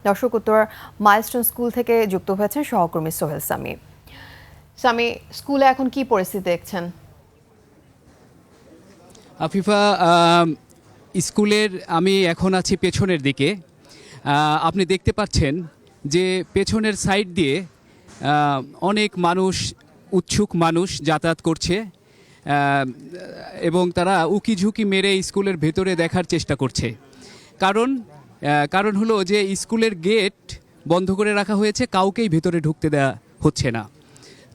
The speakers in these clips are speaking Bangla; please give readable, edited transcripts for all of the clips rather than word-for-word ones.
দর্শক উত্তর মাইলস্টোন স্কুল থেকে যুক্ত হয়েছেন সহকর্মী সোহেল সামি। সামি, স্কুলে এখন কি পরিস্থিতি দেখছেন? আফিফা, স্কুলের আমি এখন আছি পেছনের দিকে। আপনি দেখতে পাচ্ছেন যে পেছনের সাইড দিয়ে অনেক মানুষ, উৎসুক মানুষ যাতায়াত করছে এবং তারা উকিঝুঁকি মেরে স্কুলের ভেতরে দেখার চেষ্টা করছে। কারণ হলো যে স্কুলের গেট বন্ধ করে রাখা হয়েছে, কাউকেই ভেতরে ঢুকতে দেওয়া হচ্ছে না।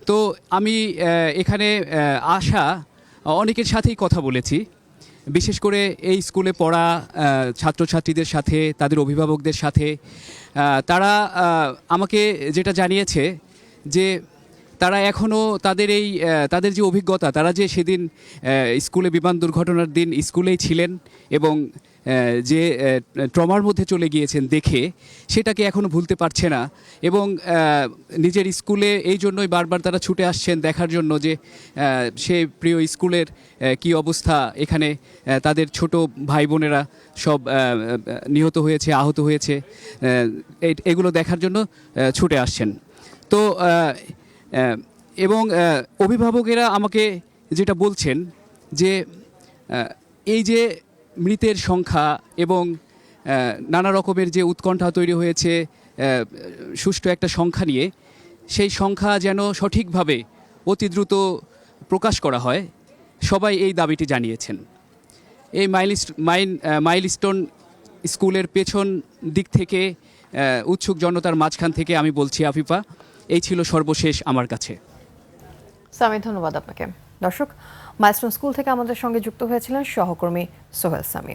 তো আমি এখানে আসা অনেকের সাথেই কথা বলেছি, বিশেষ করে এই স্কুলে পড়া ছাত্রছাত্রীদের সাথে, তাদের অভিভাবকদের সাথে। তারা আমাকে যেটা জানিয়েছে যে তারা এখনও তাদের যে অভিজ্ঞতা, তারা যে সেদিন স্কুলে বিমান দুর্ঘটনার দিন স্কুলেই ছিলেন এবং যে ট্রমার মধ্যে চলে গিয়েছেন দেখে, সেটাকে এখনও ভুলতে পারছে না। এবং নিজের স্কুলে এই জন্যই বারবার তারা ছুটে আসছেন দেখার জন্য যে সে প্রিয় স্কুলের কি অবস্থা। এখানে তাদের ছোট ভাই বোনেরা সব নিহত হয়েছে, আহত হয়েছে, এগুলো দেখার জন্য ছুটে আসছেন। তো এবং অভিভাবকেরা আমাকে যেটা বলছেন যে এই যে মৃতের সংখ্যা এবং নানা রকমের যে উৎকণ্ঠা তৈরি হয়েছে সুষ্ঠু একটা সংখ্যা নিয়ে, সেই সংখ্যা যেন সঠিকভাবে অতি দ্রুত প্রকাশ করা হয়, সবাই এই দাবিটি জানিয়েছেন। এই মাইলস্টোন স্কুলের পেছন দিক থেকে উৎসুক জনতার মাঝখান থেকে আমি বলছি আফিফা, এই ছিল সর্বশেষ আমার কাছে। সামি, ধন্যবাদ আপনাকে। দর্শক, মাইলস্টোন স্কুল থেকে আমাদের সঙ্গে যুক্ত হয়েছিলেন সহকর্মী সোহেল সামি।